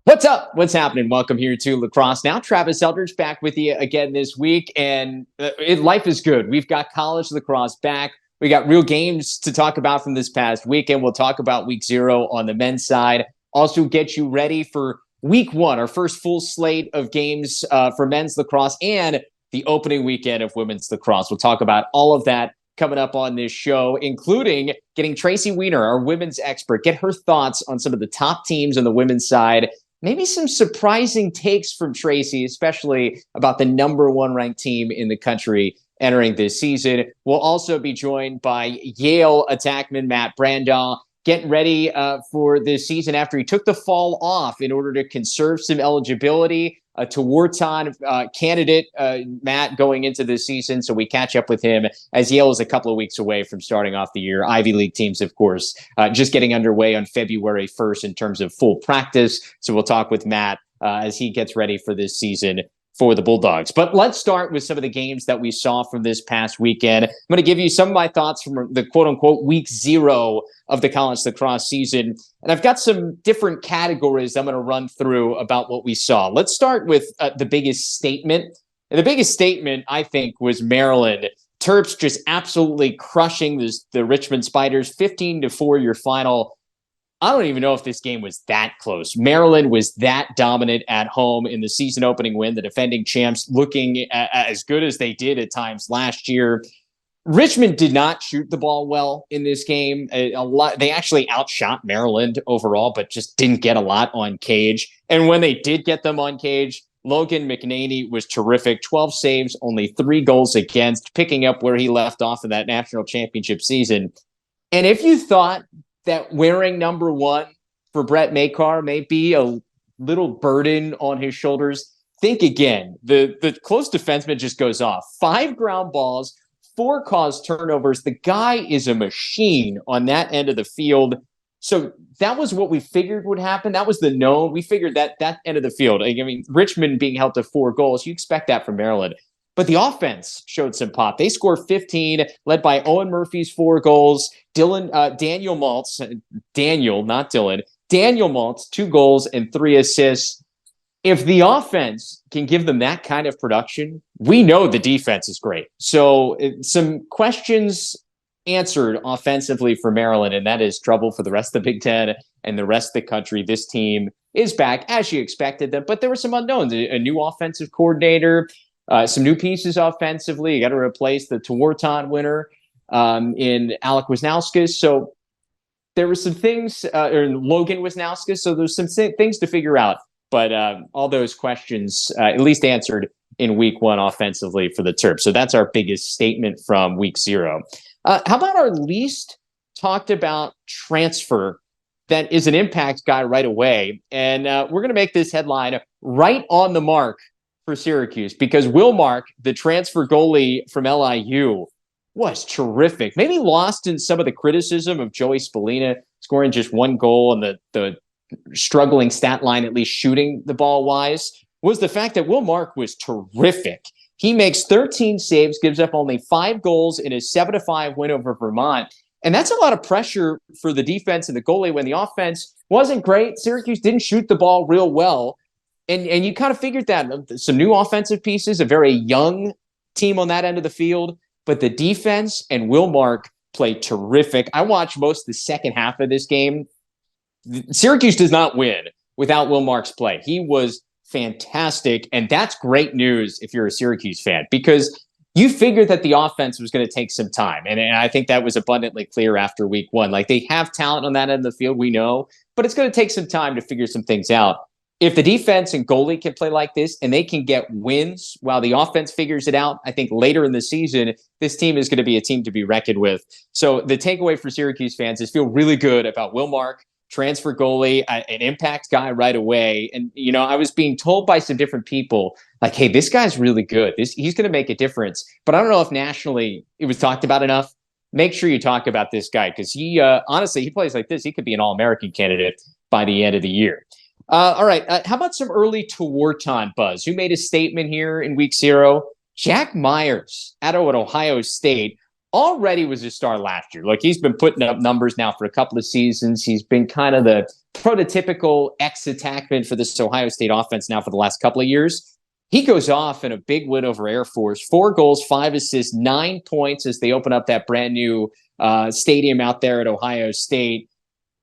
What's up? What's happening? Welcome here to Lacrosse Now. Travis Eldridge back with you again this week, and life is good. We've got college lacrosse back. We got real games to talk about from this past weekend. We'll talk about week 0 on the men's side. Also get you ready for week 1, our first full slate of games for men's lacrosse and the opening weekend of women's lacrosse. We'll talk about all of that coming up on this show, including getting Tracy Weiner, our women's expert, get her thoughts on some of the top teams on the women's side. Maybe some surprising takes from Tracy, especially about the number 1 ranked team in the country entering this season. We'll also be joined by Yale attackman Matt Brandaw, getting ready for this season after he took the fall off in order to conserve some eligibility. A Tewaaraton candidate, Matt, going into this season. So we catch up with him as Yale is a couple of weeks away from starting off the year. Ivy League teams, of course, just getting underway on February 1st in terms of full practice. So we'll talk with Matt as he gets ready for this season for the Bulldogs. But let's start with some of the games that we saw from this past weekend. I'm going to give you some of my thoughts from the quote-unquote week 0 of the college lacrosse season. And I've got some different categories I'm going to run through about what we saw. Let's start with the biggest statement. And the biggest statement, I think, was Maryland. Terps just absolutely crushing the Richmond Spiders, 15-4 your final. I don't even know if this game was that close. Maryland was that dominant at home in the season opening win. The defending champs looking as good as they did at times last year. Richmond did not shoot the ball well in this game. They actually outshot Maryland overall, but just didn't get a lot on cage. And when they did get them on cage, Logan McNaney was terrific. 12 saves, only 3 goals against, picking up where he left off in that national championship season. And if you thought that wearing number 1 for Brett Makar may be a little burden on his shoulders, think again. The close defenseman just goes off. 5 ground balls, 4 caused turnovers. The guy is a machine on that end of the field. So that was what we figured would happen. That was the known. We figured that end of the field. I mean, Richmond being held to 4 goals, you expect that from Maryland. But the offense showed some pop. They scored 15, led by Owen Murphy's 4 goals. Daniel Maltz, not Dylan. Daniel Maltz, 2 goals and 3 assists. If the offense can give them that kind of production, we know the defense is great. So some questions answered offensively for Maryland, and that is trouble for the rest of the Big Ten and the rest of the country. This team is back as you expected them, but there were some unknowns. A new offensive coordinator, some new pieces offensively. You got to replace the Tewaaraton winner in Alec Wisnauskas. So there were some things, or Logan Wisnauskas. So there's some things to figure out. But all those questions at least answered in week 1 offensively for the Terps. So that's our biggest statement from week 0. How about our least talked about transfer that is an impact guy right away? And we're going to make this headline right on the mark for Syracuse, because Will Mark, the transfer goalie from LIU, was terrific. Maybe lost in some of the criticism of Joey Spallina scoring just 1 goal and the struggling stat line, at least shooting the ball wise, was the fact that Will Mark was terrific. He makes 13 saves, gives up only 5 goals in a 7-5 win over Vermont. And that's a lot of pressure for the defense and the goalie when the offense wasn't great. Syracuse didn't shoot the ball real well. And you kind of figured that. Some new offensive pieces, a very young team on that end of the field, but the defense and Will Mark played terrific. I watched most of the second half of this game. Syracuse does not win without Will Mark's play. He was fantastic, and that's great news if you're a Syracuse fan, because you figured that the offense was going to take some time, and I think that was abundantly clear after week 1. Like, they have talent on that end of the field, we know, but it's going to take some time to figure some things out. If the defense and goalie can play like this and they can get wins while the offense figures it out, I think later in the season, this team is going to be a team to be reckoned with. So the takeaway for Syracuse fans is feel really good about Will Mark, transfer goalie, an impact guy right away. And, you know, I was being told by some different people, like, hey, this guy's really good. He's going to make a difference. But I don't know if nationally it was talked about enough. Make sure you talk about this guy, because he, honestly, he plays like this. He could be an All-American candidate by the end of the year. All right. How about some early Tewaaraton buzz? Who made a statement here in week 0? Jack Myers out of Ohio State. already was a star last year. Like, he's been putting up numbers now for a couple of seasons. He's been kind of the prototypical ex-attackman for this Ohio State offense now for the last couple of years. He goes off in a big win over Air Force, 4 goals, 5 assists, 9 points as they open up that brand new stadium out there at Ohio State.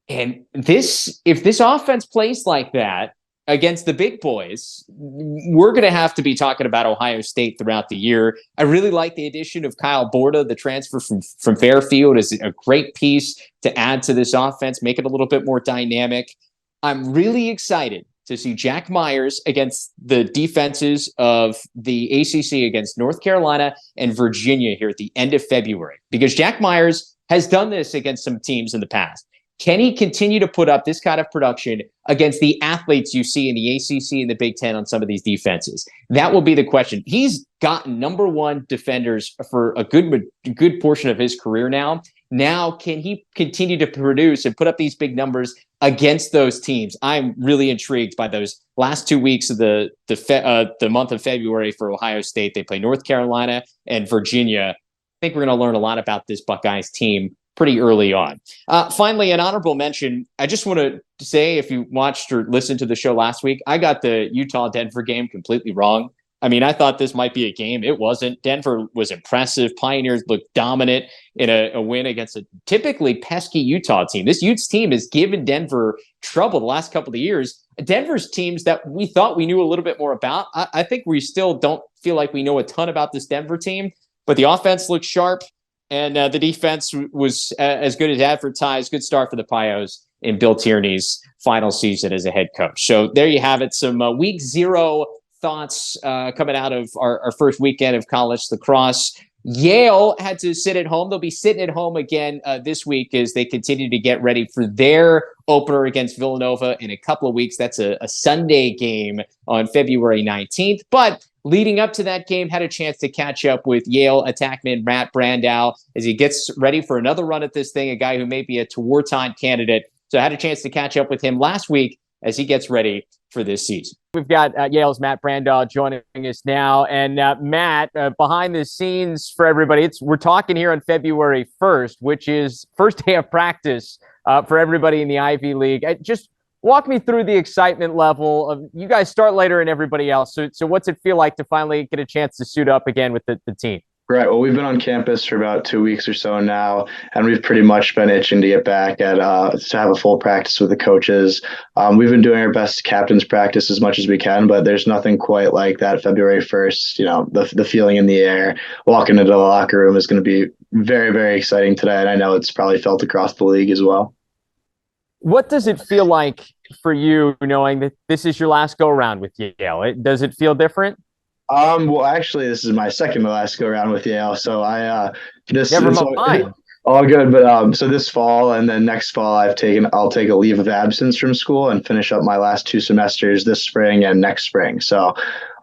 And if this offense plays like that against the big boys, we're going to have to be talking about Ohio State throughout the year. I really like the addition of Kyle Borda, the transfer from Fairfield, is a great piece to add to this offense, make it a little bit more dynamic. I'm really excited to see Jack Myers against the defenses of the ACC against North Carolina and Virginia here at the end of February, because Jack Myers has done this against some teams in the past. Can he continue to put up this kind of production against the athletes you see in the ACC and the Big Ten on some of these defenses? That will be the question. He's gotten number 1 defenders for a good portion of his career now. Now, can he continue to produce and put up these big numbers against those teams? I'm really intrigued by those last 2 weeks of the month of February for Ohio State. They play North Carolina and Virginia. I think we're going to learn a lot about this Buckeyes team pretty early on. Finally, an honorable mention. I just want to say, if you watched or listened to the show last week, I got the Utah-Denver game completely wrong. I mean, I thought this might be a game. It wasn't. Denver was impressive. Pioneers looked dominant in a win against a typically pesky Utah team. This Utes team has given Denver trouble the last couple of years. Denver's teams that we thought we knew a little bit more about. I think we still don't feel like we know a ton about this Denver team, but the offense looks sharp. And the defense was as good as advertised. Good start for the Pios in Bill Tierney's final season as a head coach. So there you have it. Some week 0 thoughts coming out of our first weekend of college lacrosse. Yale had to sit at home. They'll be sitting at home again this week as they continue to get ready for their opener against Villanova in a couple of weeks. That's a Sunday game on February 19th. But leading up to that game, had a chance to catch up with Yale attackman Matt Brandow as he gets ready for another run at this thing, a guy who may be a wartime candidate. So I had a chance to catch up with him last week as he gets ready for this season. We've got Yale's Matt Brandow joining us now. And Matt, behind the scenes for everybody, we're talking here on February 1st, which is first day of practice for everybody in the Ivy League. Just walk me through the excitement level of you guys start later than everybody else. So what's it feel like to finally get a chance to suit up again with the team? Right. Well, we've been on campus for about 2 weeks or so now, and we've pretty much been itching to get back to have a full practice with the coaches. We've been doing our best captain's practice as much as we can, but there's nothing quite like that February 1st. You know, the feeling in the air, walking into the locker room is going to be very, very exciting today, and I know it's probably felt across the league as well. What does it feel like for you knowing that this is your last go around with Yale? Does it feel different? Well, actually, this is my second to last go around with Yale. So Never mind. All good. But so this fall and then next fall, I'll take a leave of absence from school and finish up my last 2 semesters this spring and next spring. So,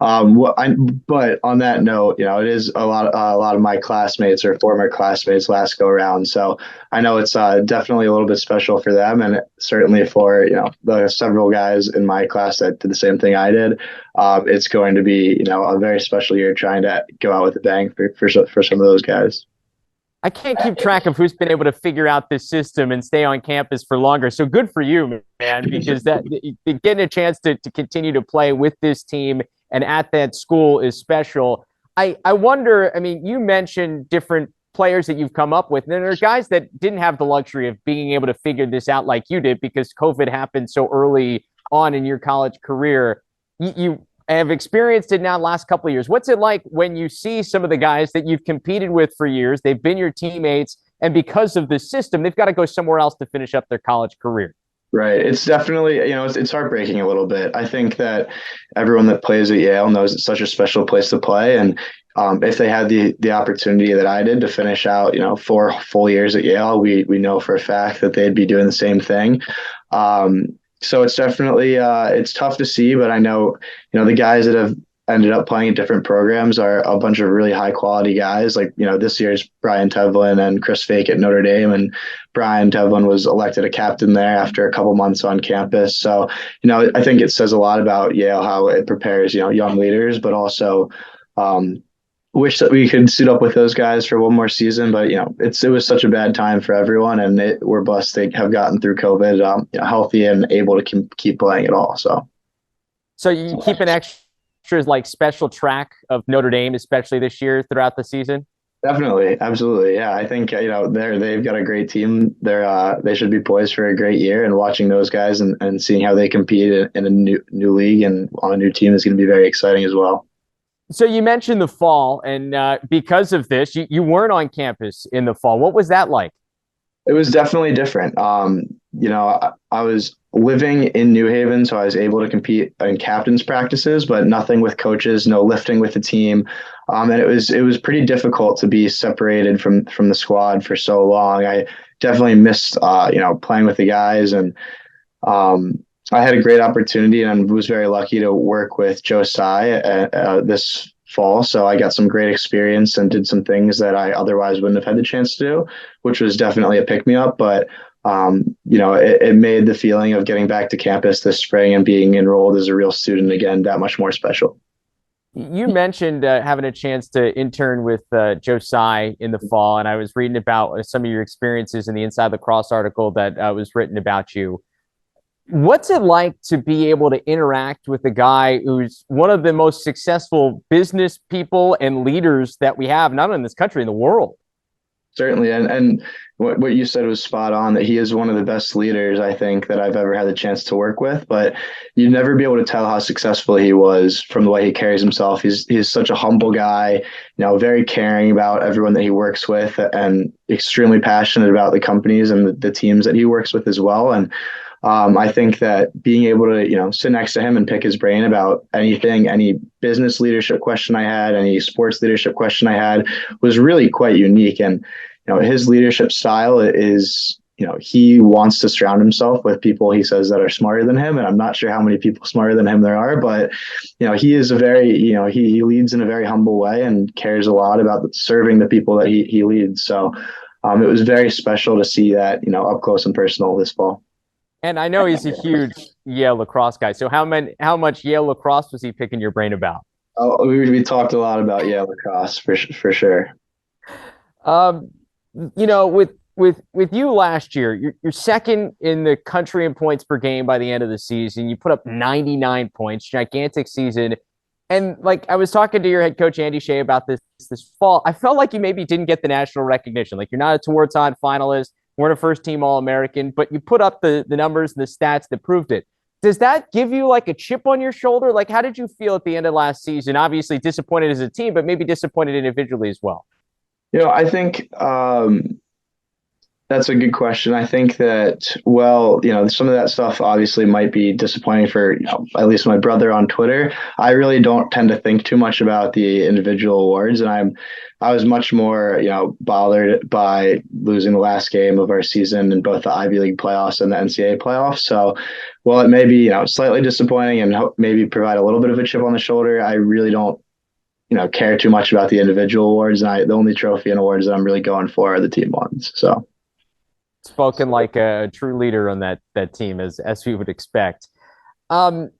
but on that note, you know, it is a lot of my classmates or former classmates last go around. So I know it's definitely a little bit special for them, and certainly for, you know, the several guys in my class that did the same thing I did. It's going to be, you know, a very special year trying to go out with a bang for some of those guys. I can't keep track of who's been able to figure out this system and stay on campus for longer. So good for you, man, because getting a chance to continue to play with this team and at that school is special. I wonder, I mean, you mentioned different players that you've come up with, and there are guys that didn't have the luxury of being able to figure this out like you did because COVID happened so early on in your college career. You have experienced it now the last couple of years. What's it like when you see some of the guys that you've competed with for years, they've been your teammates, and because of the system, they've got to go somewhere else to finish up their college career? Right. It's definitely, you know, it's heartbreaking a little bit. I think that everyone that plays at Yale knows it's such a special place to play. And if they had the opportunity that I did to finish out, you know, 4 full years at Yale, we know for a fact that they'd be doing the same thing. So it's definitely it's tough to see, but I know, you know, the guys that have ended up playing in different programs are a bunch of really high quality guys. Like, you know, this year's Brian Tevlin and Chris Fake at Notre Dame, and Brian Tevlin was elected a captain there after a couple months on campus. So, you know, I think it says a lot about Yale, how it prepares, you know, young leaders, but also, wish that we could suit up with those guys for one more season, but it was such a bad time for everyone, and we're blessed to have gotten through COVID, healthy and able to keep playing it all. So you keep an extra like special track of Notre Dame, especially this year throughout the season. Definitely, absolutely, yeah. I think they've got a great team. They should be poised for a great year, and watching those guys and seeing how they compete in a new league and on a new team is going to be very exciting as well. So you mentioned the fall, and because of this, you weren't on campus in the fall. What was that like? It was definitely different. I was living in New Haven, so I was able to compete in captain's practices, but nothing with coaches, no lifting with the team. And it was pretty difficult to be separated from the squad for so long. I definitely missed, playing with the guys, and I had a great opportunity and was very lucky to work with Joe Tsai this fall. So I got some great experience and did some things that I otherwise wouldn't have had the chance to do, which was definitely a pick me up. But it made the feeling of getting back to campus this spring and being enrolled as a real student again that much more special. You mentioned having a chance to intern with Joe Tsai in the fall, and I was reading about some of your experiences in the Inside Lacrosse article that was written about you. What's it like to be able to interact with a guy who's one of the most successful business people and leaders that we have, not only in this country, in the world? Certainly. And what you said was spot on, that he is one of the best leaders, I think, that I've ever had the chance to work with. But you'd never be able to tell how successful he was from the way he carries himself. He's such a humble guy, very caring about everyone that he works with, and extremely passionate about the companies and the teams that he works with as well. And I think that being able to, sit next to him and pick his brain about anything, any business leadership question I had, any sports leadership question I had, was really quite unique. And, his leadership style is, he wants to surround himself with people he says that are smarter than him. And I'm not sure how many people smarter than him there are, but, he is he leads in a very humble way and cares a lot about serving the people that he leads. So it was very special to see that, up close and personal this fall. And I know he's a huge Yale lacrosse guy. So how much Yale lacrosse was he picking your brain about? Oh, we talked a lot about Yale lacrosse for sure. Um, with you last year, you're second in the country in points per game by the end of the season. You put up 99 points, gigantic season. And like I was talking to your head coach Andy Shea about this fall, I felt like you maybe didn't get the national recognition. Like you're not a Tewaaraton finalist, weren't a first team All-American, but you put up the numbers and the stats that proved it. Does that give you like a chip on your shoulder? Like, how did you feel at the end of last season? Obviously disappointed as a team, but maybe disappointed individually as well. I think that's a good question. I think that, some of that stuff obviously might be disappointing for, at least my brother on Twitter. I really don't tend to think too much about the individual awards, and I was much more, bothered by losing the last game of our season in both the Ivy League playoffs and the NCAA playoffs. So, while it may be, slightly disappointing and maybe provide a little bit of a chip on the shoulder, I really don't, care too much about the individual awards. And the only trophy and awards that I'm really going for are the team ones. So. Spoken like a true leader on that team, as we would expect. How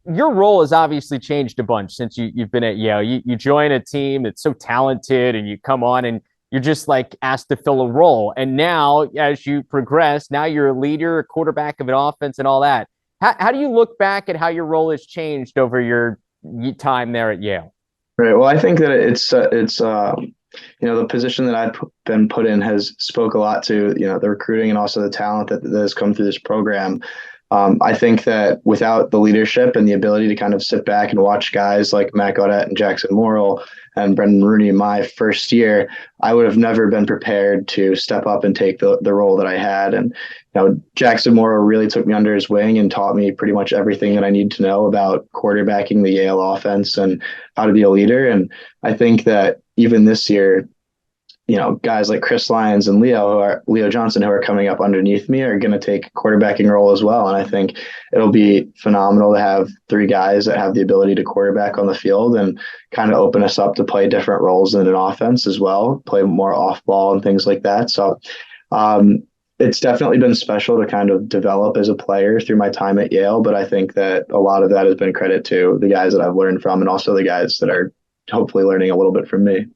your role has obviously changed a bunch since you've been at Yale. You join a team that's so talented, and you come on and you're just like asked to fill a role. And now, as you progress, now you're a leader, a quarterback of an offense, and all that. How do you look back at how your role has changed over your time there at Yale? Right. Well, I think that it's the position that I've been put in has spoke a lot to, the recruiting and also the talent that has come through this program. I think that without the leadership and the ability to kind of sit back and watch guys like Matt Gaudette and Jackson Morrill and Brendan Rooney my first year, I would have never been prepared to step up and take the role that I had. And, Jackson Morrill really took me under his wing and taught me pretty much everything that I need to know about quarterbacking the Yale offense and how to be a leader. And I think that even this year, guys like Chris Lyons and Leo Johnson, who are coming up underneath me, are going to take a quarterbacking role as well. And I think it'll be phenomenal to have three guys that have the ability to quarterback on the field and kind of open us up to play different roles in an offense as well, play more off ball and things like that. So it's definitely been special to kind of develop as a player through my time at Yale. But I think that a lot of that has been credit to the guys that I've learned from, and also the guys that are hopefully learning a little bit from me.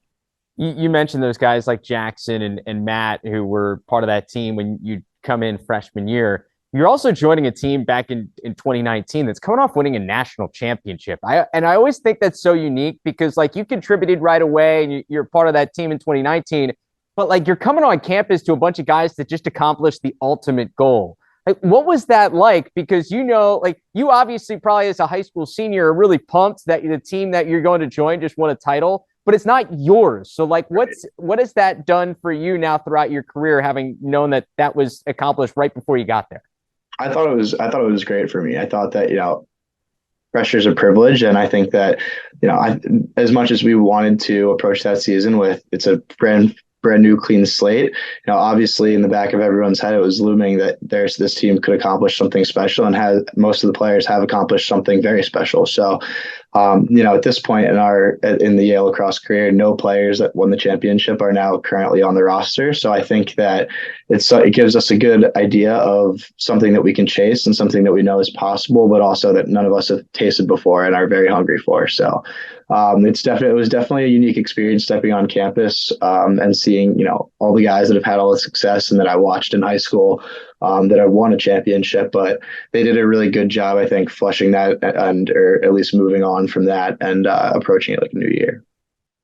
You mentioned those guys like Jackson and Matt who were part of that team when you come in freshman year. You're also joining a team back in 2019 that's coming off winning a national championship. I always think that's so unique because like you contributed right away and you're part of that team in 2019, but like you're coming on campus to a bunch of guys that just accomplished the ultimate goal. Like, what was that like? Because like you obviously probably as a high school senior are really pumped that the team that you're going to join just won a title, but it's not yours. So like, what has that done for you now throughout your career, having known that that was accomplished right before you got there? I thought it was great for me. I thought that, pressure is a privilege. And I think that, as much as we wanted to approach that season with it's a brand new clean slate, obviously in the back of everyone's head, it was looming that this team could accomplish something special and most of the players have accomplished something very special. So, at this point in the Yale lacrosse career, no players that won the championship are now currently on the roster. So I think that it gives us a good idea of something that we can chase and something that we know is possible, but also that none of us have tasted before and are very hungry for. So it was definitely a unique experience stepping on campus and seeing all the guys that have had all the success and that I watched in high school that have won a championship, but they did a really good job, I think, flushing that or at least moving on from that and approaching it like a new year.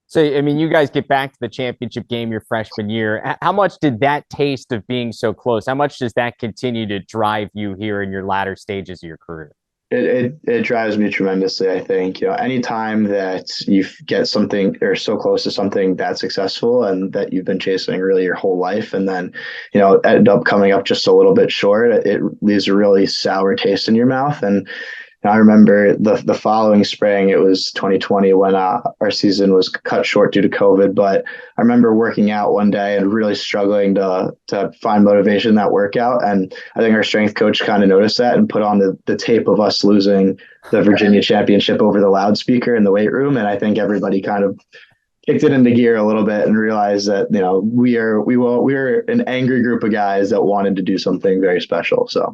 So, I mean, you guys get back to the championship game your freshman year. How much did that taste of being so close? How much does that continue to drive you here in your latter stages of your career? It drives me tremendously. I think, anytime that you get something or so close to something that successful and that you've been chasing really your whole life, and then, end up coming up just a little bit short, it leaves a really sour taste in your mouth. And I remember the following spring, it was 2020 when our season was cut short due to COVID. But I remember working out one day and really struggling to find motivation in that workout. And I think our strength coach kind of noticed that and put on the tape of us losing the Virginia championship over the loudspeaker in the weight room. And I think everybody kind of kicked it into gear a little bit and realized that, we were an angry group of guys that wanted to do something very special. So.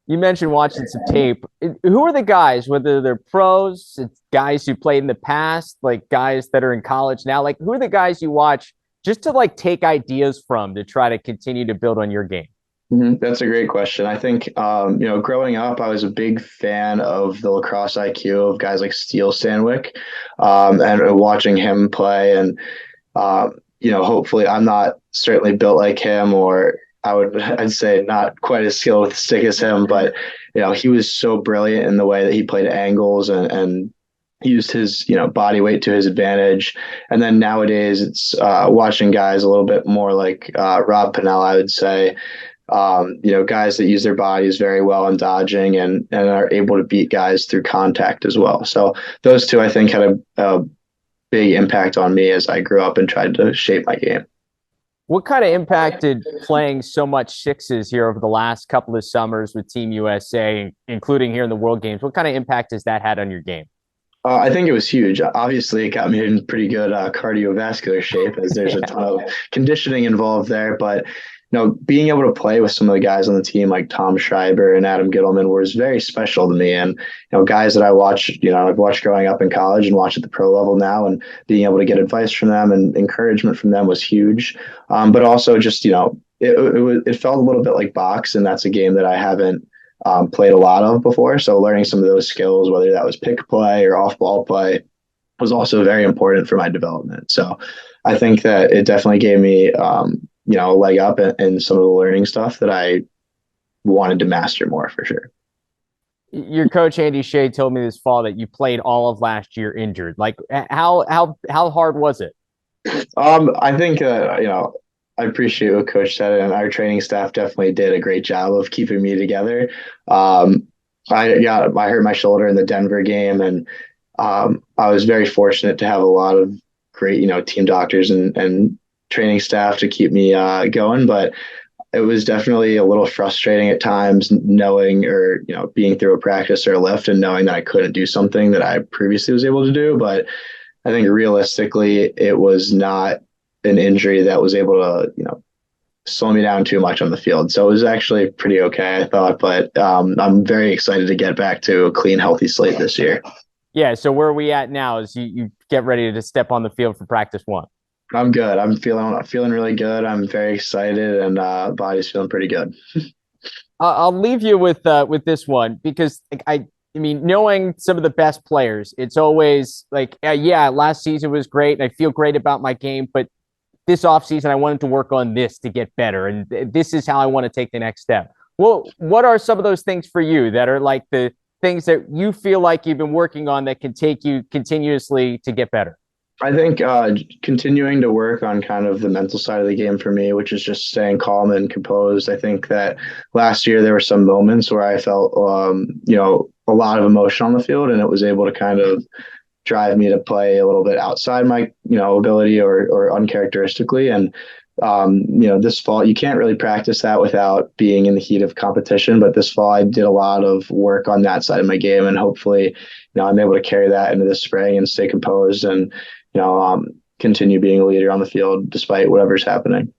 You mentioned watching some tape. Who are the guys, whether they're pros, it's guys who played in the past, like guys that are in college now? Like, who are the guys you watch just to like take ideas from to try to continue to build on your game? That's a great question. I think, growing up, I was a big fan of the lacrosse IQ of guys like Steele Stanwyck, and watching him play. And, hopefully I'm not certainly built like him, or I'd say not quite as skilled with the stick as him, but he was so brilliant in the way that he played angles and used his body weight to his advantage. And then nowadays it's watching guys a little bit more like Rob Pennell, I would say, guys that use their bodies very well in dodging and are able to beat guys through contact as well. So those two, I think, had a big impact on me as I grew up and tried to shape my game. What kind of impact did playing so much sixes here over the last couple of summers with Team USA, including here in the World Games, what kind of impact has that had on your game? I think it was huge. Obviously, it got me in pretty good cardiovascular shape as there's a ton of conditioning involved there. But being able to play with some of the guys on the team like Tom Schreiber and Adam Gittleman was very special to me. And, guys that I've watched growing up in college and watch at the pro level now, and being able to get advice from them and encouragement from them was huge. But also just, it felt a little bit like box, and that's a game that I haven't played a lot of before. So learning some of those skills, whether that was pick play or off ball play, was also very important for my development. So I think that it definitely gave me, a leg up in some of the learning stuff that I wanted to master more for sure. Your coach, Andy Shea, told me this fall that you played all of last year injured. Like how hard was it? I think, I appreciate what coach said, and our training staff definitely did a great job of keeping me together. I hurt my shoulder in the Denver game, and I was very fortunate to have a lot of great, team doctors and training staff to keep me going. But it was definitely a little frustrating at times knowing, or, being through a practice or a lift and knowing that I couldn't do something that I previously was able to do. But I think realistically, it was not an injury that was able to, slow me down too much on the field. So it was actually pretty okay, I thought. But I'm very excited to get back to a clean, healthy slate this year. Yeah. So where are we at now as you get ready to step on the field for practice one? I'm good. I'm feeling really good. I'm very excited, and body's feeling pretty good. I'll leave you with this one because like, I mean, knowing some of the best players, it's always like, yeah, last season was great and I feel great about my game, but this offseason, I wanted to work on this to get better. And this is how I want to take the next step. Well, what are some of those things for you that are like the things that you feel like you've been working on that can take you continuously to get better? I think continuing to work on kind of the mental side of the game for me, which is just staying calm and composed. I think that last year there were some moments where I felt, a lot of emotion on the field, and it was able to kind of drive me to play a little bit outside my, ability or uncharacteristically. And this fall you can't really practice that without being in the heat of competition. But this fall I did a lot of work on that side of my game, and hopefully, I'm able to carry that into the spring and stay composed and continue being a leader on the field despite whatever's happening.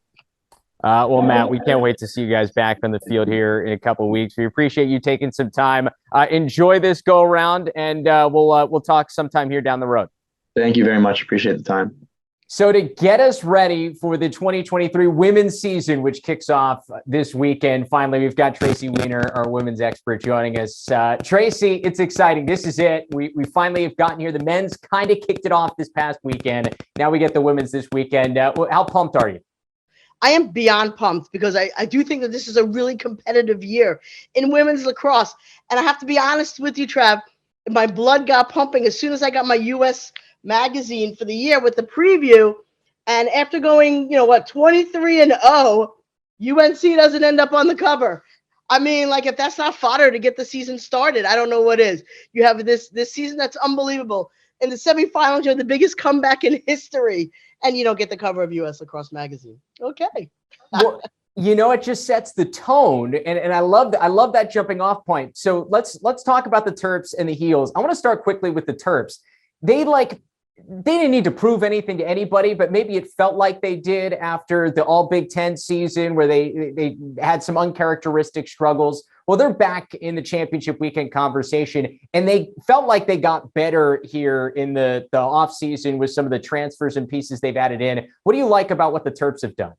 Well, Matt, we can't wait to see you guys back on the field here in a couple of weeks. We appreciate you taking some time. Enjoy this go around, and we'll talk sometime here down the road. Thank you very much. Appreciate the time. So to get us ready for the 2023 women's season, which kicks off this weekend, finally, we've got Tracy Weiner, our women's expert, joining us. Tracy, it's exciting. This is it. We finally have gotten here. The men's kind of kicked it off this past weekend. Now we get the women's this weekend. How pumped are you? I am beyond pumped because I do think that this is a really competitive year in women's lacrosse. And I have to be honest with you, Trav, my blood got pumping as soon as I got my U.S. magazine for the year with the preview. And after going, 23-0, UNC doesn't end up on the cover. I mean, like, if that's not fodder to get the season started, I don't know what is. You have this season that's unbelievable. In the semifinals, you're the biggest comeback in history, and you don't get the cover of U.S. Lacrosse magazine. Okay. Well, it just sets the tone, and I love that jumping off point. So let's talk about the Terps and the Heels. I want to start quickly with the Terps. They didn't need to prove anything to anybody, but maybe it felt like they did after the All Big Ten season where they had some uncharacteristic struggles. Well, they're back in the championship weekend conversation, and they felt like they got better here in the offseason with some of the transfers and pieces they've added in. What do you like about what the Terps have done?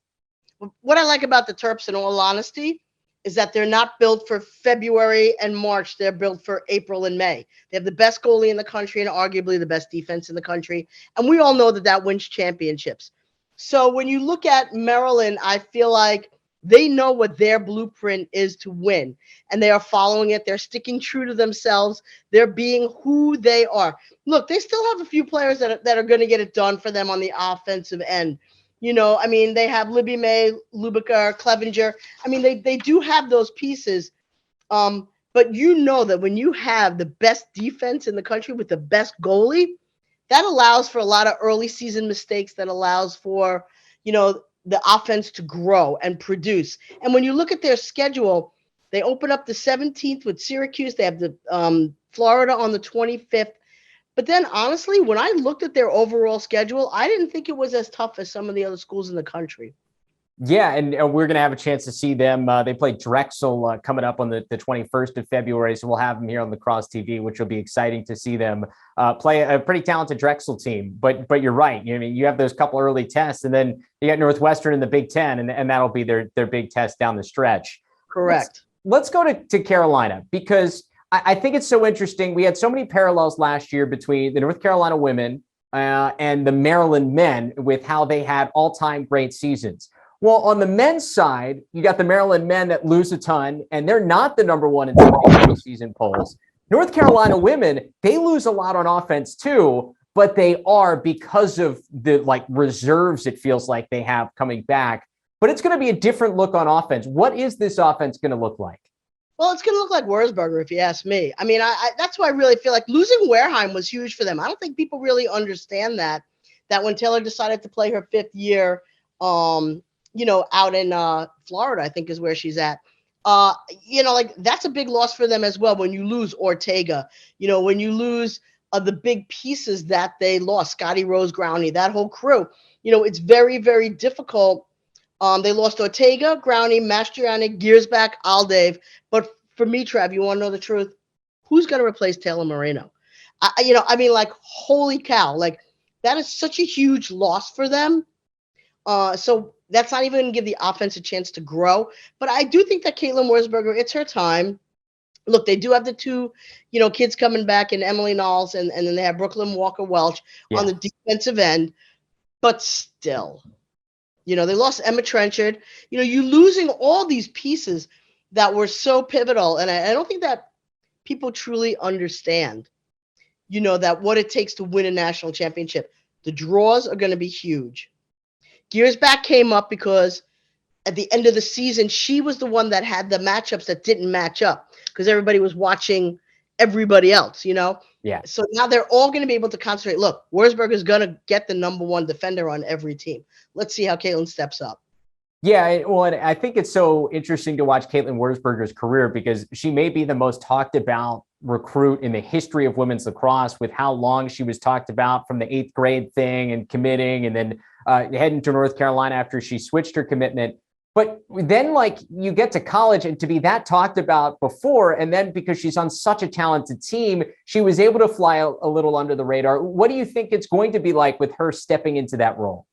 What I like about the Terps, in all honesty, is that they're not built for February and March. They're built for April and May. They have the best goalie in the country and arguably the best defense in the country. And we all know that wins championships. So when you look at Maryland, I feel like they know what their blueprint is to win, and they are following it. They're sticking true to themselves. They're being who they are. Look, they still have a few players that are going to get it done for them on the offensive end. They have Libby May, Lubiker, Clevenger. I mean, they do have those pieces. But that when you have the best defense in the country with the best goalie, that allows for a lot of early season mistakes, that allows for, the offense to grow and produce. And when you look at their schedule, they open up the 17th with Syracuse. They have the Florida on the 25th. But then, honestly, when I looked at their overall schedule, I didn't think it was as tough as some of the other schools in the country. Yeah, and we're going to have a chance to see them. They play Drexel coming up on the 21st of February, so we'll have them here on Lacrosse TV, which will be exciting to see them play a pretty talented Drexel team. But you're right. You have those couple early tests, and then you got Northwestern in the Big Ten, and that'll be their big test down the stretch. Correct. Let's go to Carolina, because I think it's so interesting. We had so many parallels last year between the North Carolina women and the Maryland men with how they had all-time great seasons. Well, on the men's side, you got the Maryland men that lose a ton, and they're not the number one in some of these preseason polls. North Carolina women, they lose a lot on offense too, but they are because of the reserves it feels like they have coming back. But it's going to be a different look on offense. What is this offense going to look like? Well, it's going to look like Wurzburger, if you ask me. I mean, that's why I really feel like losing Wareheim was huge for them. I don't think people really understand that when Taylor decided to play her fifth year, out in Florida, I think is where she's at. That's a big loss for them as well when you lose Ortega, when you lose the big pieces that they lost, Scotty Rose, Growney, that whole crew. It's very, very difficult. They lost Ortega, Growney, Mastriani, Giersback, Aldave. But for me, Trav, you want to know the truth? Who's going to replace Taylor Moreno? I mean, like, holy cow, like that is such a huge loss for them. So that's not even going to give the offense a chance to grow. But I do think that Caitlin Wurzberger, it's her time. Look, they do have the two, kids coming back in Emily Knowles, and then they have Brooklyn Walker Welch on Yeah. the defensive end. But still, they lost Emma Trenchard. You losing all these pieces that were so pivotal. And I don't think that people truly understand, that what it takes to win a national championship. The draws are going to be huge. Gears back came up because at the end of the season, she was the one that had the matchups that didn't match up because everybody was watching everybody else, Yeah. So now they're all going to be able to concentrate. Look, Wurzberg is going to get the number one defender on every team. Let's see how Caitlin steps up. Yeah, well, and I think it's so interesting to watch Caitlin Wurzberger's career because she may be the most talked about recruit in the history of women's lacrosse, with how long she was talked about from the 8th grade thing and committing, and then heading to North Carolina after she switched her commitment. But then, like, you get to college, and to be that talked about before, and then because she's on such a talented team, she was able to fly a little under the radar. What do you think it's going to be like with her stepping into that role?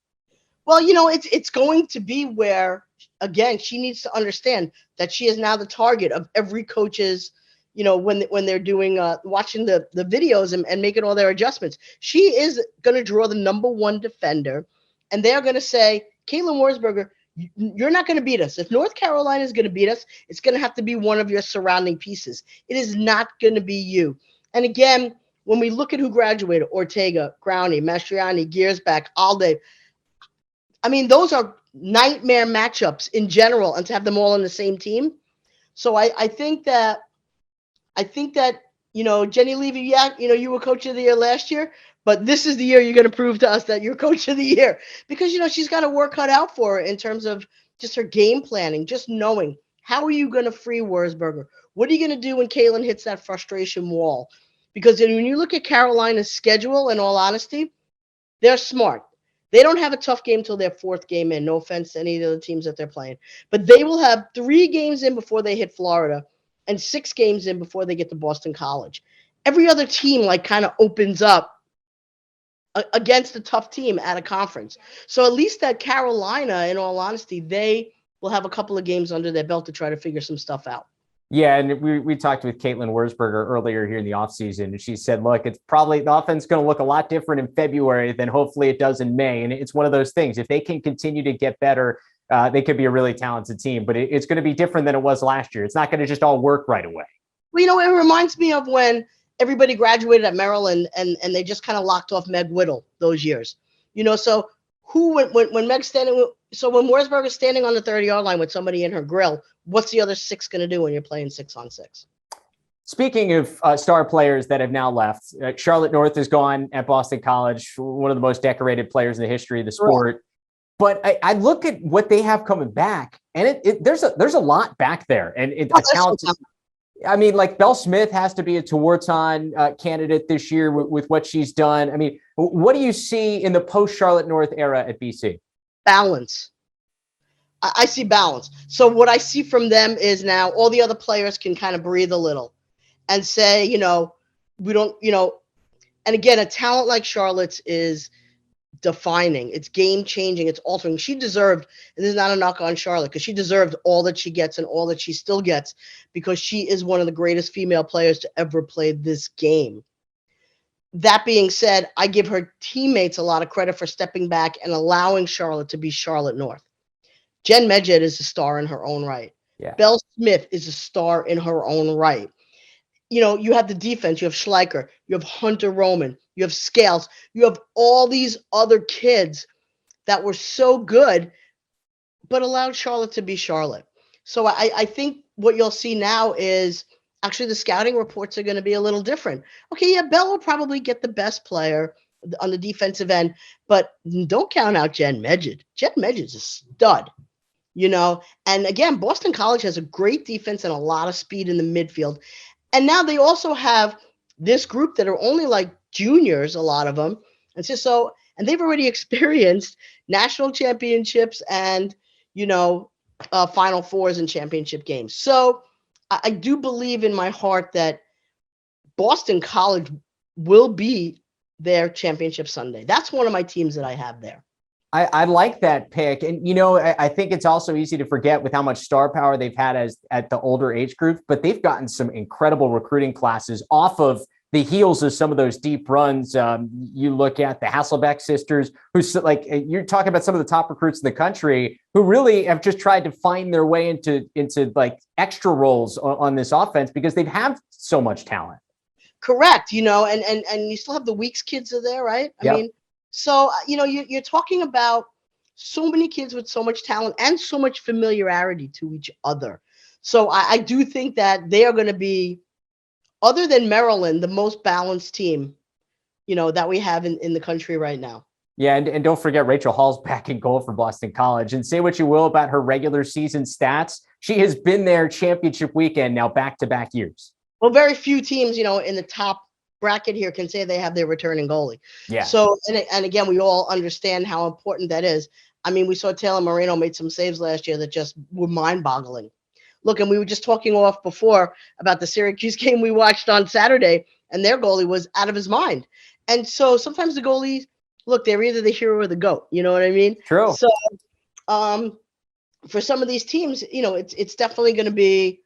Well, it's going to be where, again, she needs to understand that she is now the target of every coach's, when they're doing watching the videos and making all their adjustments. She is going to draw the number one defender, and they're going to say, Caitlin Wurzberger, you're not going to beat us. If North Carolina is going to beat us, it's going to have to be one of your surrounding pieces. It is not going to be you. And again, when we look at who graduated, Ortega, Growney, Mastriani, Giersback, Alde, I mean, those are nightmare matchups in general, and to have them all on the same team. So I think that Jenny Levy, yeah, you were coach of the year last year, but this is the year you're going to prove to us that you're coach of the year, because she's got her work cut out for her in terms of just her game planning, just knowing how are you going to free Wurzberger? What are you going to do when Caitlin hits that frustration wall? Because when you look at Carolina's schedule, in all honesty, they're smart. They don't have a tough game till their 4th game in. No offense to any of the teams that they're playing. But they will have 3 games in before they hit Florida and 6 games in before they get to Boston College. Every other team kind of opens up against a tough team at a conference. So at least at Carolina, in all honesty, they will have a couple of games under their belt to try to figure some stuff out. Yeah, and we talked with Caitlin Wurzberger earlier here in the offseason, and she said, look, it's probably the offense going to look a lot different in February than hopefully it does in May. And it's one of those things. If they can continue to get better, they could be a really talented team. But it's going to be different than it was last year. It's not going to just all work right away. Well, it reminds me of when everybody graduated at Maryland and they just kind of locked off Meg Whittle those years. So when Meg's standing, so when Wurzberger's standing on the 30-yard line with somebody in her grill, what's the other 6 going to do when you're playing 6-on-6? Speaking of star players that have now left, Charlotte North is gone at Boston College, one of the most decorated players in the history of the sport. Right. But I look at what they have coming back, and there's a lot back there, and I mean, like, Belle Smith has to be a Tewaaraton candidate this year with what she's done. I mean, what do you see in the post-Charlotte North era at BC? Balance. I see balance. So what I see from them is now all the other players can kind of breathe a little and say, we don't, and again, a talent like Charlotte's is defining. It's game changing. It's altering. She deserved, and this is not a knock on Charlotte, because she deserved all that she gets and all that she still gets, because she is one of the greatest female players to ever play this game. That being said, I give her teammates a lot of credit for stepping back and allowing Charlotte to be Charlotte North. Jen Medjed is a star in her own right. Yeah. Belle Smith is a star in her own right. You have the defense. You have Schleicher. You have Hunter Roman. You have Scales. You have all these other kids that were so good, but allowed Charlotte to be Charlotte. So I think what you'll see now is actually the scouting reports are going to be a little different. Okay, yeah, Belle will probably get the best player on the defensive end, but don't count out Jen Medjed. Jen Medjed's a stud. And again, Boston College has a great defense and a lot of speed in the midfield. And now they also have this group that are only like juniors, a lot of them. And and they've already experienced national championships and, Final Fours and championship games. So I do believe in my heart that Boston College will be their championship Sunday. That's one of my teams that I have there. I like that pick. And, you know, I think it's also easy to forget with how much star power they've had at the older age group, but they've gotten some incredible recruiting classes off of the heels of some of those deep runs. You look at the Hasselbeck sisters, who's like, you're talking about some of the top recruits in the country who really have just tried to find their way into like extra roles on this offense because they've had so much talent. Correct. You know, and you still have the Weeks kids are there, right? I mean, so, you know, you're talking about so many kids with so much talent and so much familiarity to each other. So I do think that they are going to be, other than Maryland, the most balanced team, you know, that we have in the country right now. Yeah, and don't forget Rachel Hall's back in goal for Boston College. And say what you will about her regular season stats, she has been there championship weekend now back-to-back years. Well, very few teams, you know, in the top bracket here can say they have their returning goalie. Yeah. So, and again, we all understand how important that is. I mean, we saw Taylor Moreno made some saves last year that just were mind-boggling. Look, and we were just talking off before about the Syracuse game we watched on Saturday, and their goalie was out of his mind. And so sometimes the goalies, look, they're either the hero or the GOAT. You know what I mean? True. So, for some of these teams, you know, it's definitely going to be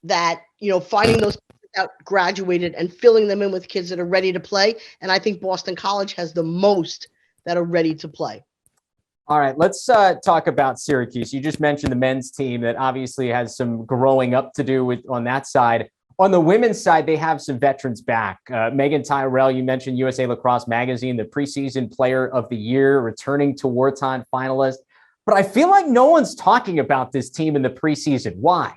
that, you know, finding those out graduated and filling them in with kids that are ready to play. And I think Boston College has the most that are ready to play. All right, let's talk about Syracuse. You just mentioned the men's team that obviously has some growing up to do with on that side. On the women's side, they have some veterans back. Megan Tyrell, you mentioned USA Lacrosse Magazine, the preseason player of the year, returning to wartime finalist. But I feel like no one's talking about this team in the preseason. Why?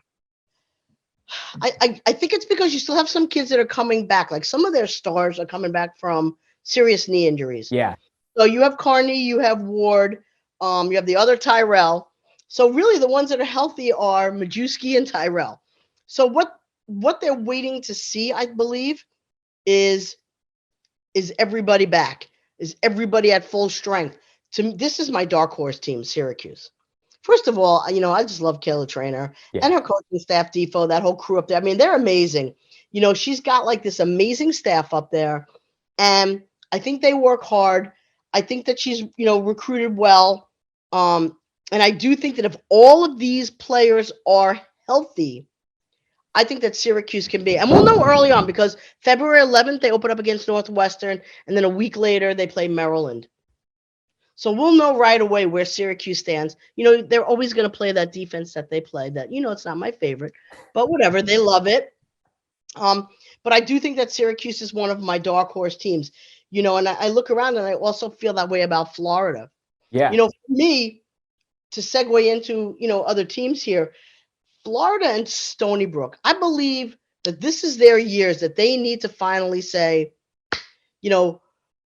I think it's because you still have some kids that are coming back. Like some of their stars are coming back from serious knee injuries. Yeah. So you have Carney, you have Ward, you have the other Tyrell. So really the ones that are healthy are Majewski and Tyrell. So what they're waiting to see, I believe, is everybody back? Is everybody at full strength? To me, this is my dark horse team, Syracuse. First of all, you know, I just love Kayla Trainer and her coaching staff, Defo, that whole crew up there. I mean, they're amazing. You know, she's got like this amazing staff up there. And I think they work hard. I think that she's, you know, recruited well. And I do think that if all of these players are healthy, I think that Syracuse can be. And we'll know early on because February 11th, they open up against Northwestern. And then a week later, they play Maryland. So we'll know right away where Syracuse stands. You know, they're always going to play that defense that they play that, you know, it's not my favorite, but whatever, they love it. But I do think that Syracuse is one of my dark horse teams, you know, and I look around and I also feel that way about Florida. Yeah. You know, for me, to segue into, you know, other teams here, Florida and Stony Brook, I believe that this is their years that they need to finally say, you know,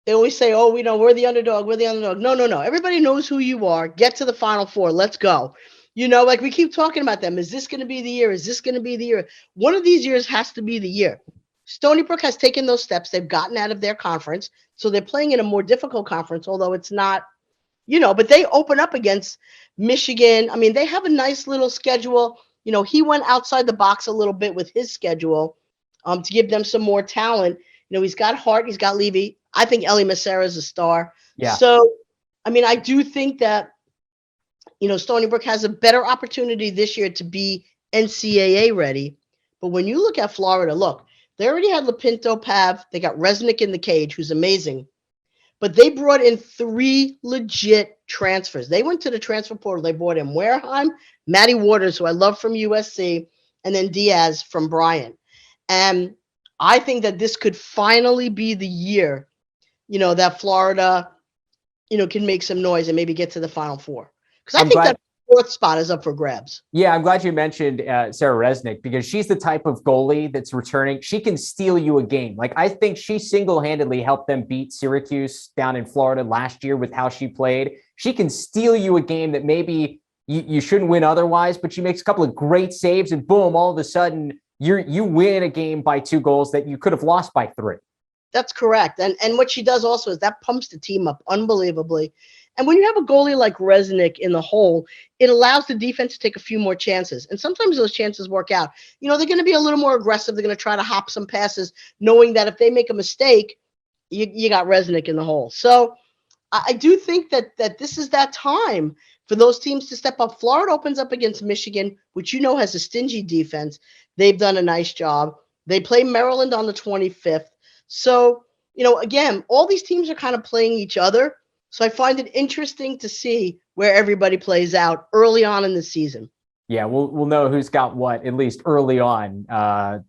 they always say, oh, we know we're the underdog. We're the underdog. No. Everybody knows who you are. Get to the Final Four. Let's go. You know, like we keep talking about them. Is this going to be the year? Is this going to be the year? One of these years has to be the year. Stony Brook has taken those steps. They've gotten out of their conference. So they're playing in a more difficult conference, although it's not, you know, but they open up against Michigan. I mean, they have a nice little schedule. You know, he went outside the box a little bit with his schedule to give them some more talent. You know, he's got Hart. He's got Levy. I think Ellie Massera is a star. Yeah. So, I mean, I do think that, you know, Stony Brook has a better opportunity this year to be NCAA ready. But when you look at Florida, look, they already had Lapinto, Pav. They got Resnick in the cage, who's amazing. But they brought in 3 legit transfers. They went to the transfer portal. They brought in Wareheim, Maddie Waters, who I love from USC, and then Diaz from Bryant. And I think that this could finally be the year, you know, that Florida, you know, can make some noise and maybe get to the Final Four. Because I think that 4th spot is up for grabs. Yeah, I'm glad you mentioned Sarah Resnick because she's the type of goalie that's returning. She can steal you a game. Like, I think she single-handedly helped them beat Syracuse down in Florida last year with how she played. She can steal you a game that maybe you shouldn't win otherwise, but she makes a couple of great saves and boom, all of a sudden you win a game by 2 goals that you could have lost by 3. That's correct. And what she does also is that pumps the team up unbelievably. And when you have a goalie like Resnick in the hole, it allows the defense to take a few more chances. And sometimes those chances work out. They're going to be a little more aggressive. They're going to try to hop some passes, knowing that if they make a mistake, you got Resnick in the hole. So I do think that this is that time for those teams to step up. Florida opens up against Michigan, which has a stingy defense. They've done a nice job. They play Maryland on the 25th. So, again, all these teams are kind of playing each other. So I find it interesting to see where everybody plays out early on in the season. Yeah, we'll know who's got what, at least early on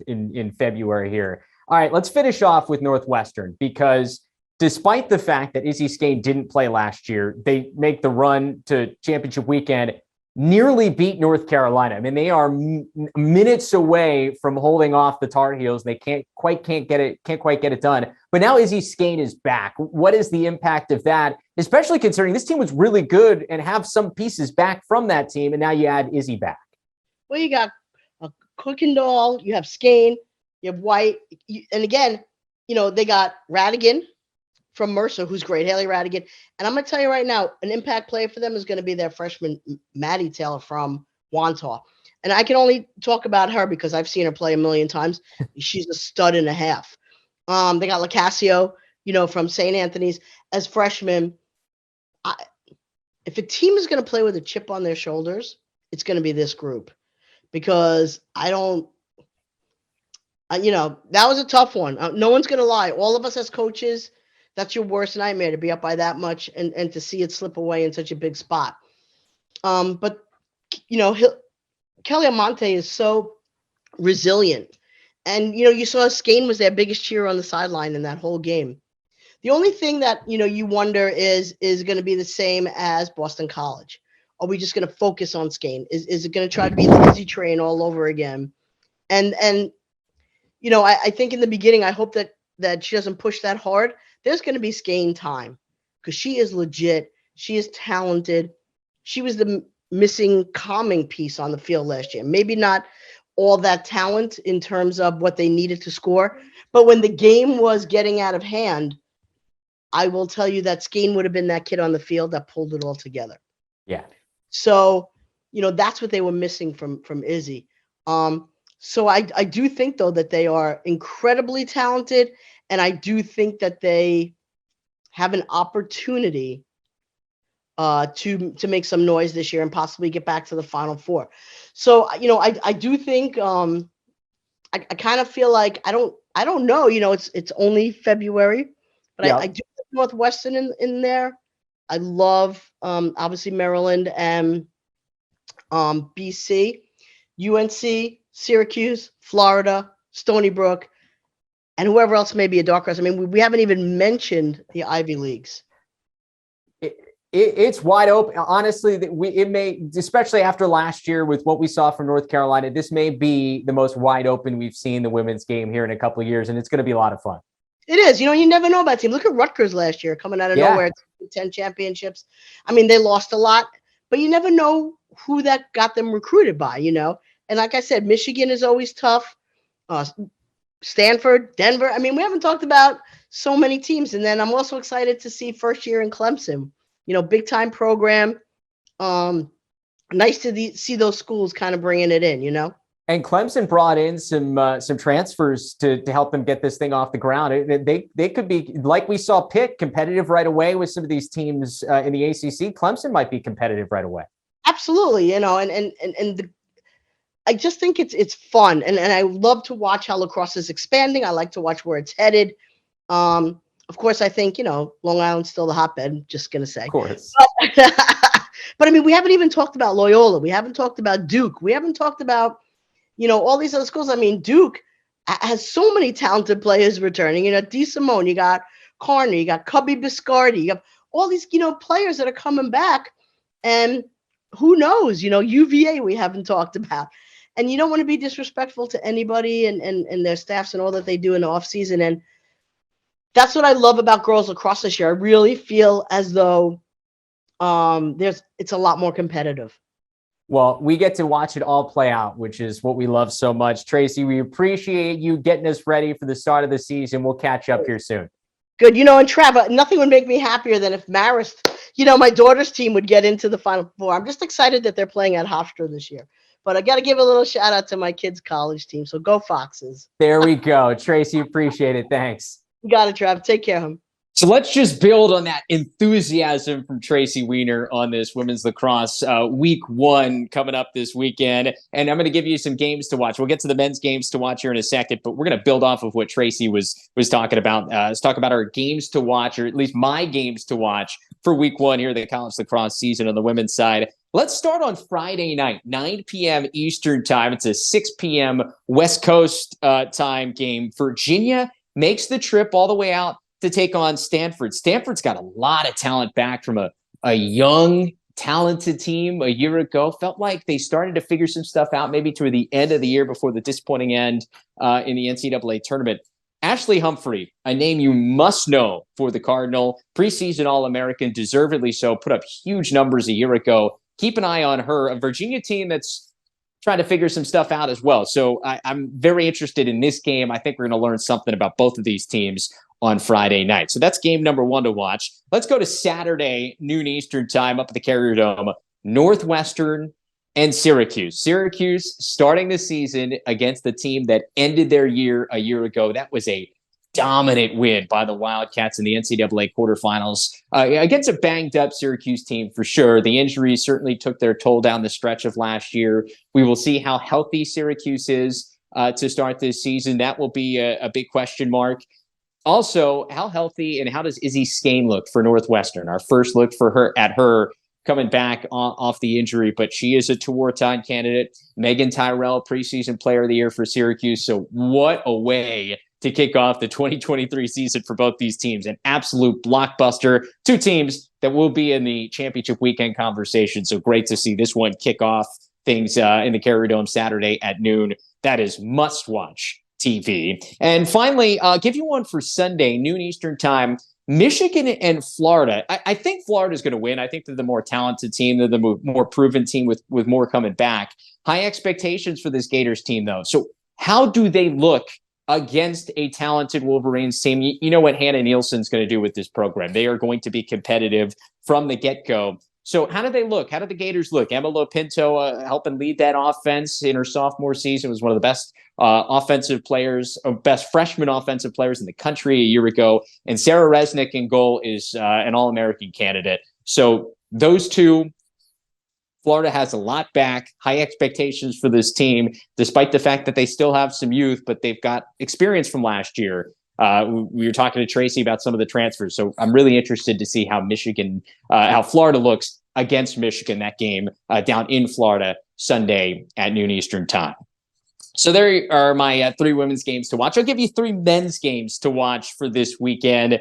in February here. All right, let's finish off with Northwestern, because despite the fact that Izzy Skane didn't play last year, they make the run to championship weekend, nearly beat North Carolina. I mean, they are minutes away from holding off the Tar Heels. They can't quite get it done. But now Izzy Skane is back. What is the impact of that, especially considering this team was really good and have some pieces back from that team, and now you add Izzy back? Well, you got Kuykendall, you have Skane, you have White, and again, they got Radigan from Mercer, who's great, Haley Radigan. And I'm going to tell you right now, an impact player for them is going to be their freshman, Maddie Taylor from Wantagh. And I can only talk about her because I've seen her play a million times. She's a stud and a half. They got Lacasio, from St. Anthony's as freshmen. If a team is going to play with a chip on their shoulders, it's going to be this group, because that was a tough one. No one's going to lie. All of us as coaches, that's your worst nightmare, to be up by that much and to see it slip away in such a big spot. But Kelly Amante is so resilient. And, you saw Skane was their biggest cheer on the sideline in that whole game. The only thing that, you wonder is going to be the same as Boston College. Are we just going to focus on Skane? Is it going to try to be the Izzy train all over again? And I think in the beginning, I hope that she doesn't push that hard. There's going to be Skane time, because she is legit. She is talented. She was the missing calming piece on the field last year. Maybe not all that talent in terms of what they needed to score, but when the game was getting out of hand, I will tell you that Skane would have been that kid on the field that pulled it all together. Yeah. So, that's what they were missing from Izzy. So I do think, though, that they are incredibly talented. And I do think that they have an opportunity to make some noise this year and possibly get back to the Final Four. So, I do think I kind of feel like I don't know. It's only February, but I do put Northwestern in there. I love obviously Maryland and BC, UNC, Syracuse, Florida, Stony Brook, and whoever else may be a dark horse. I mean, we haven't even mentioned the Ivy Leagues. It's wide open. Honestly, it may, especially after last year with what we saw from North Carolina, this may be the most wide open we've seen the women's game here in a couple of years, and it's going to be a lot of fun. It is. You never know about team. Look at Rutgers last year, coming out of nowhere, 10 championships. I mean, they lost a lot, but you never know who that got them recruited by, And like I said, Michigan is always tough. Stanford, Denver. I mean, we haven't talked about so many teams. And then I'm also excited to see first year in Clemson, big time program. Nice to see those schools kind of bringing it in, And Clemson brought in some transfers to help them get this thing off the ground. They could be, like we saw Pitt, competitive right away with some of these teams in the ACC. Clemson might be competitive right away. Absolutely, I just think it's fun, and I love to watch how lacrosse is expanding. I like to watch where it's headed. Of course, I think Long Island's still the hotbed. I'm just gonna say, of course. But I mean, we haven't even talked about Loyola. We haven't talked about Duke. We haven't talked about all these other schools. I mean, Duke has so many talented players returning. DeSimone, you got Carney, you got Cubby Biscardi, you have all these players that are coming back, and who knows? UVA we haven't talked about. And you don't want to be disrespectful to anybody and their staffs and all that they do in the off season. And that's what I love about girls lacrosse this year. I really feel as though it's a lot more competitive. Well, we get to watch it all play out, which is what we love so much. Tracy, we appreciate you getting us ready for the start of the season. We'll catch up here soon. Good. And Trevor, nothing would make me happier than if Marist, my daughter's team would get into the Final Four. I'm just excited that they're playing at Hofstra this year. But I got to give a little shout out to my kids' college team. So go Foxes. There we go. Tracy, appreciate it. Thanks. You got it, Trav. Take care of him. So let's just build on that enthusiasm from Tracy Weiner on this women's lacrosse week 1 coming up this weekend. And I'm going to give you some games to watch. We'll get to the men's games to watch here in a second, but we're going to build off of what Tracy was talking about. Let's talk about our games to watch, or at least my games to watch for week 1 here, the college lacrosse season on the women's side. Let's start on Friday night, 9 p.m. Eastern time. It's a 6 p.m. West Coast time game. Virginia makes the trip all the way out to take on Stanford. Stanford's got a lot of talent back from a young, talented team a year ago. Felt like they started to figure some stuff out maybe toward the end of the year before the disappointing end in the NCAA tournament. Ashley Humphrey, a name you must know for the Cardinal, preseason All-American, deservedly so, put up huge numbers a year ago. Keep an eye on her. A Virginia team that's trying to figure some stuff out as well. So I'm very interested in this game. I think we're going to learn something about both of these teams on Friday night. So that's game number 1 to watch. Let's go to Saturday, noon Eastern time, up at the Carrier Dome. Northwestern and Syracuse. Syracuse starting the season against the team that ended their year a year ago. That was a dominant win by the Wildcats in the NCAA quarterfinals against a banged-up Syracuse team for sure. The injuries certainly took their toll down the stretch of last year. We will see how healthy Syracuse is to start this season. That will be a big question mark. Also, how healthy and how does Izzy Skane look for Northwestern? Our first look for her coming back off the injury, but she is a two-war-time candidate. Megan Tyrell, preseason player of the year for Syracuse. So what a way to kick off the 2023 season for both these teams. An absolute blockbuster. 2 teams that will be in the championship weekend conversation. So great to see this one kick off things in the Carrier Dome Saturday at noon. That is must-watch TV. And finally, I'll give you one for Sunday, noon Eastern time. Michigan and Florida. I think Florida is going to win. I think they're the more talented team. They're the more proven team with more coming back. High expectations for this Gators team, though. So how do they look against a talented Wolverines team? You know what Hannah Nielsen's going to do with this program. They are going to be competitive from the get-go. So how do they look? How do the Gators look? Emma Lopinto helping lead that offense in her sophomore season, was one of the best offensive players, or best freshman offensive players in the country a year ago. And Sarah Resnick in goal is an All-American candidate. So those two, Florida has a lot back, high expectations for this team, despite the fact that they still have some youth, but they've got experience from last year. We were talking to Tracy about some of the transfers. So I'm really interested to see how how Florida looks against Michigan, that game down in Florida Sunday at noon Eastern time. So there are my 3 women's games to watch. I'll give you 3 men's games to watch for this weekend.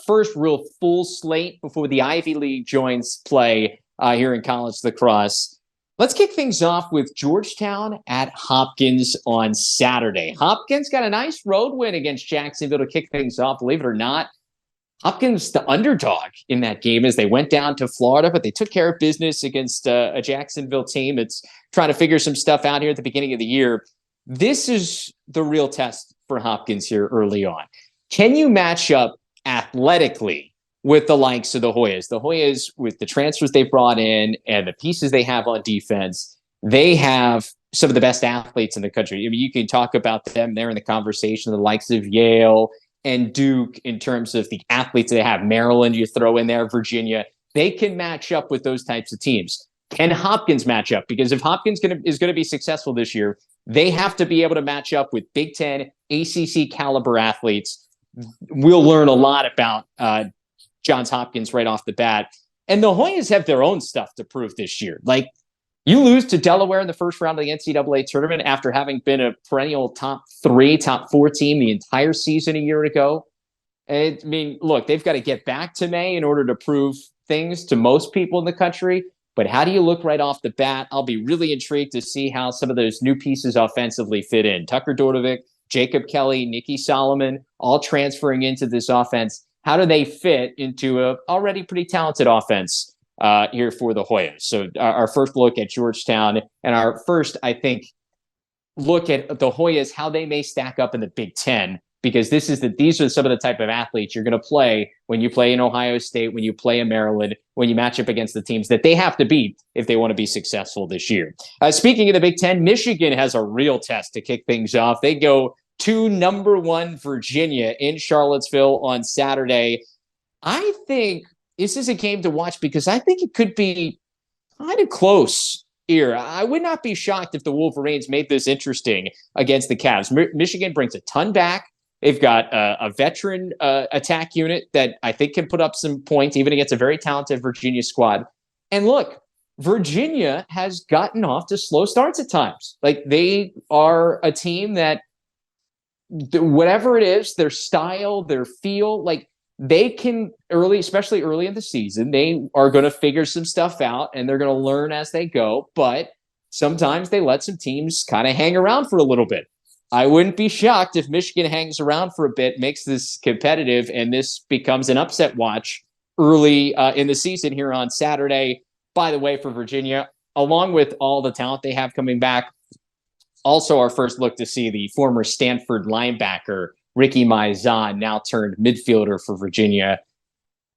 First, real full slate before the Ivy League joins play here in college lacrosse. Let's kick things off with Georgetown at Hopkins on Saturday. Hopkins got a nice road win against Jacksonville to kick things off. Believe it or not, Hopkins the underdog in that game as they went down to Florida, but they took care of business against a Jacksonville team that's trying to figure some stuff out here at the beginning of the year. This is the real test for Hopkins here early on. Can you match up athletically with the likes of the Hoyas? The Hoyas, with the transfers they brought in and the pieces they have on defense, they have some of the best athletes in the country. I mean, you can talk about them there in the conversation, the likes of Yale and Duke in terms of the athletes they have. Maryland, you throw in there, Virginia. They can match up with those types of teams. Can Hopkins match up? Because if Hopkins is going to be successful this year, they have to be able to match up with Big Ten, ACC caliber athletes. We'll learn a lot about Johns Hopkins right off the bat. And the Hoyas have their own stuff to prove this year. Like, you lose to Delaware in the first round of the NCAA tournament after having been a perennial top 3, top 4 team the entire season a year ago. I mean, look, they've got to get back to May in order to prove things to most people in the country. But how do you look right off the bat? I'll be really intrigued to see how some of those new pieces offensively fit in. Tucker Dordovic, Jacob Kelly, Nikki Solomon, all transferring into this offense. How do they fit into a already pretty talented offense here for the Hoyas? So our first look at Georgetown, and our first, I think, look at the Hoyas, how they may stack up in the Big Ten, because these are some of the type of athletes you're going to play when you play in Ohio State, when you play in Maryland, when you match up against the teams that they have to beat if they want to be successful this year. Speaking of the Big Ten, Michigan has a real test to kick things off. They go to number 1 Virginia in Charlottesville on Saturday. I think this is a game to watch because I think it could be kind of close here. I would not be shocked if the Wolverines made this interesting against the Cavs. Michigan brings a ton back. They've got a veteran attack unit that I think can put up some points, even against a very talented Virginia squad. And look, Virginia has gotten off to slow starts at times. Like, they are a team that, whatever it is, their style, their feel, like, they can especially early in the season, they are going to figure some stuff out and they're going to learn as they go. But sometimes they let some teams kind of hang around for a little bit. I wouldn't be shocked if Michigan hangs around for a bit, makes this competitive, and this becomes an upset watch early in the season here on Saturday. By the way, for Virginia, along with all the talent they have coming back, also our first look to see the former Stanford linebacker Ricky Maizan, now turned midfielder for Virginia.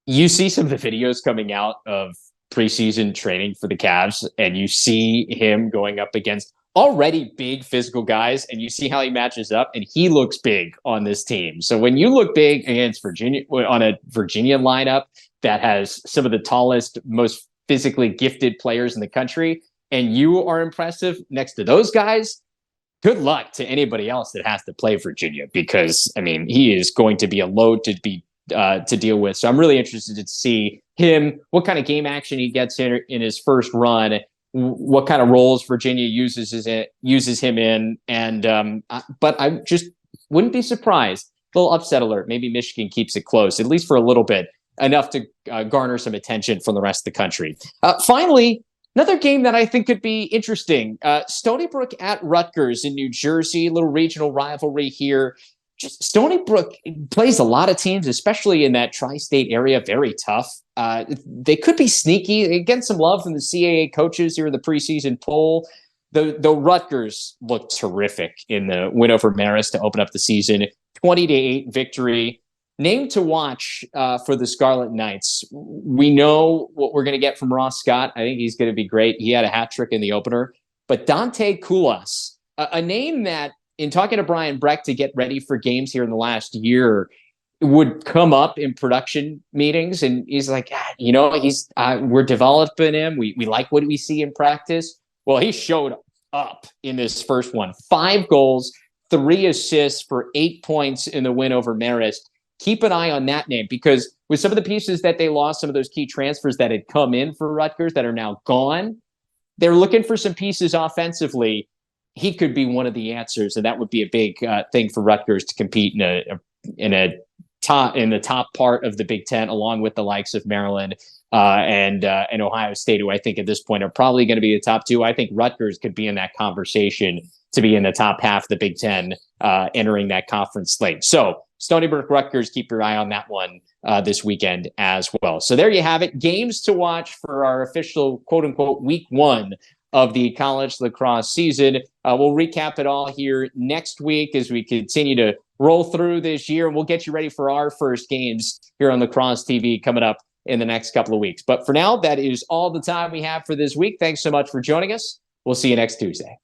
You see some of the videos coming out of preseason training for the Cavs, and you see him going up against already big physical guys, and you see how he matches up, and he looks big on this team. So when you look big against Virginia, on a Virginia lineup that has some of the tallest, most physically gifted players in the country, and you are impressive next to those guys, good luck to anybody else that has to play Virginia, because, I mean, he is going to be a load to deal with. So I'm really interested to see him, what kind of game action he gets in his first run, what kind of roles Virginia uses him in. And but I just wouldn't be surprised. Little upset alert. Maybe Michigan keeps it close, at least for a little bit, enough to garner some attention from the rest of the country. Finally, another game that I think could be interesting, Stony Brook at Rutgers in New Jersey, a little regional rivalry here. Just Stony Brook plays a lot of teams, especially in that tri-state area, very tough. They could be sneaky. They get some love from the CAA coaches here in the preseason poll. Though Rutgers looked terrific in the win over Marist to open up the season, 20-8 victory. Name to watch for the Scarlet Knights. We know what we're going to get from Ross Scott. I think he's going to be great. He had a hat trick in the opener. But Dante Kulas, a name that, in talking to Brian Breck to get ready for games here in the last year, would come up in production meetings. And he's like, we're developing him. We like what we see in practice. Well, he showed up in this first one. 5 goals, 3 assists for 8 points in the win over Marist. Keep an eye on that name, because with some of the pieces that they lost, some of those key transfers that had come in for Rutgers that are now gone, they're looking for some pieces offensively. He could be one of the answers, and that would be a big thing for Rutgers to compete in the top part of the Big Ten, along with the likes of Maryland and Ohio State, who I think at this point are probably going to be the top 2. I think Rutgers could be in that conversation to be in the top half of the Big Ten entering that conference slate. So Stony Brook Rutgers, keep your eye on that one this weekend as well. So there you have it. Games to watch for our official quote unquote week 1 of the college lacrosse season. We'll recap it all here next week as we continue to roll through this year, and we'll get you ready for our first games here on Lacrosse TV coming up in the next couple of weeks. But for now, that is all the time we have for this week. Thanks so much for joining us. We'll see you next Tuesday.